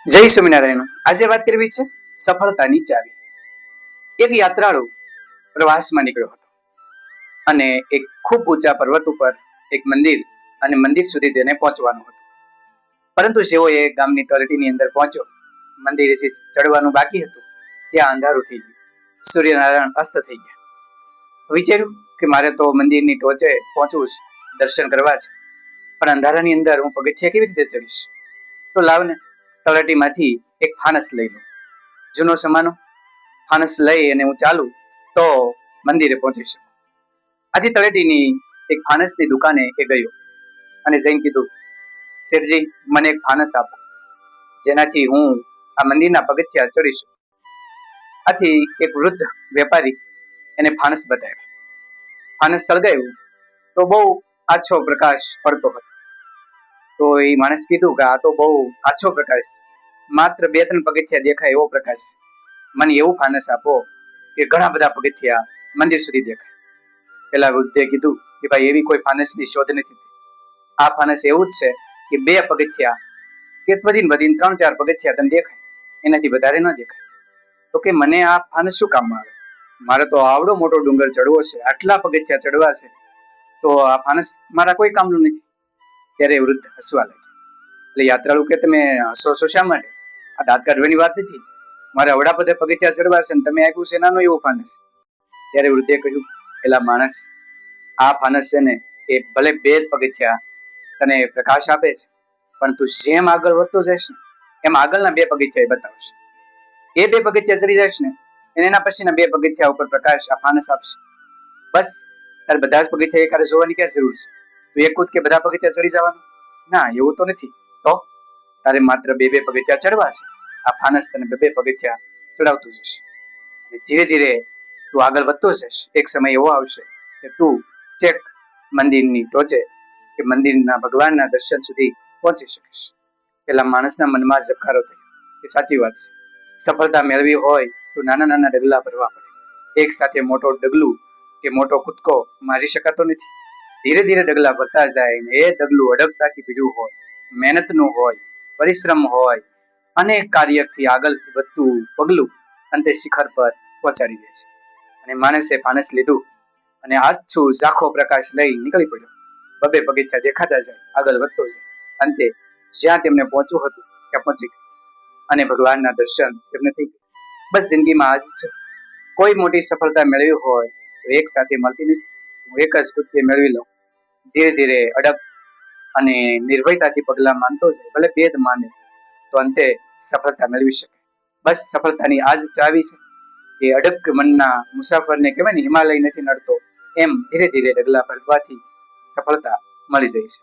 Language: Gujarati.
જય સ્વામિનારાયણ. આજે વાત કરવી છે સફળતાની ચાવી. એક યાત્રાળુ પ્રવાસમાં નીકળ્યો હતો અને એક ખૂબ ઊંચા પર્વત ઉપર એક મંદિર અને મંદિર સુધી તેને પહોંચવાનું હતું. પરંતુ જેવો એ ગામની તળેટીની અંદર પહોંચ્યો, મંદિરે જે ચડવાનું બાકી હતું ત્યાં અંધારું થઈ ગયું. સૂર્યનારાયણ અસ્ત થઈ ગયા. વિચાર્યું કે મારે તો મંદિરની ટોચે પહોંચવું છે, દર્શન કરવા છે, પણ અંધારાની અંદર હું પગથિયા કેવી રીતે ચડીશ? તો લાવને તળેટીમાંથી એક ફાનસ લઈ લઉં. જૂનો સમાનો ફાનસ લઈ અને હું ચાલું તો મંદિરે પહોંચી શકું. આથી તળેટીની એક ફાનસની દુકાને એ ગયો અને જઈને કીધું, શેઠજી, મને એક ફાનસ આપો, જેનાથી હું આ મંદિરના પગથિયા ચડી શકું. આથી એક વૃદ્ધ વેપારી એને ફાનસ બતાવ્યા. ફાનસ સળગાવ્યું તો બહુ આછો પ્રકાશ પડતો હતો. તો એ માણસ કીધું કે આ તો બહુ આછો પ્રકાશ, માત્ર 2-3 પગથિયા દેખાય એવો પ્રકાશ, મને એવું ફાનસ આપો કે ઘણા બધા પગથિયા મંદિર સુધી દેખાય. પેલા વૃદ્ધે કીધું કે ભાઈ, એવી કોઈ ફાનસની શોધ નથી. આ ફાનસ એવું જ છે કે 2 પગથિયા કે વધીને 3-4 પગથિયા તમને દેખાય, એનાથી વધારે ન દેખાય. તો કે મને આ ફાનસ શું કામમાં આવે? મારે તો આવડો મોટો ડુંગર ચડવો છે, આટલા પગથિયા ચડવા છે, તો આ ફાનસ મારા કોઈ કામનું નથી. ત્યારે વૃદ્ધ હસવા લાગ્યા. એટલે યાત્રાળુ કે તમે હસો છો શા માટે? આ દાંત કાઢવાની વાત નથી, મારે અવડા બધા પગથિયા ચડવા છે, તમે આપ્યું છે નાનું એવું ફાનસ. ત્યારે વૃદ્ધે કહ્યું, એલા માણસ, આ ફાનસ છે ને એ ભલે 2 પગથિયા તને પ્રકાશ આપે છે, પણ તું જેમ આગળ વધતો જઈશ ને એમ આગળના 2 પગથિયા બતાવશે. એ 2 પગથિયા ચડી જઈશ ને એના પછીના 2 પગથિયા ઉપર પ્રકાશ આ ફાનસ આપશે. બસ, તારે બધા જ પગથિયા એકારે જોવાની ક્યાં જરૂર છે? તું એક કૂદકે બધા પગથિયા ચડી જવાનું? ના, એવું તો નથી. તો તારે માત્ર 2 પગથિયા ચડવા છે. આ ફાનસ તને 2 પગથિયા ચડાવતું જશે. ધીરે ધીરે તું આગળ વધતો જઈશ. એક સમય એવો આવશે કે તું ચેક મંદિરની ટોચે કે મંદિરના ભગવાનના દર્શન સુધી પહોંચી શકીશ. પેલા માણસના મનમાં ઝબકારો થયો કે સાચી વાત છે, સફળતા મેળવી હોય તો નાના નાના ડગલા ભરવા પડે. એક સાથે મોટો ડગલું કે મોટો કૂદકો મારી શકાતો નથી. ધીરે ધીરે ડગલા ભરતા જાય ને એ ડગલું અડગતાથી ભર્યું હોય, મહેનતનું હોય, પરિશ્રમ હોય, અનેક કાર્યથી આગળ વધતું પગલું અંતે શિખર પર પહોંચાડી દે છે. અને માણસે ફાનસ લીધું અને આછું ઝાંખો પ્રકાશ લઈ નીકળી પડ્યો. 2 પગથિયા દેખાતા જાય, આગળ વધતો જાય. અંતે જ્યાં તેમને પહોંચવું હતું ત્યાં પહોંચી ગયા અને ભગવાનના દર્શન તેમને થઈ ગયા. બસ જિંદગીમાં આજ છે, કોઈ મોટી સફળતા મેળવી હોય તો એક સાથે મળતી નથી. હું એક જ કૂદકે મેળવી લઉં. ધીરે ધીરે અડગ અને નિર્ભયતાથી પગલા માનતો જાય, ભલે ભેદ માને, તો અંતે સફળતા મેળવી શકે. બસ સફળતાની આજ ચાવી છે કે અડગ મનના મુસાફરને કહેવાય ને, હિમાલય નથી નડતો, એમ ધીરે ધીરે ડગલા ભરવાથી સફળતા મળી જાય છે.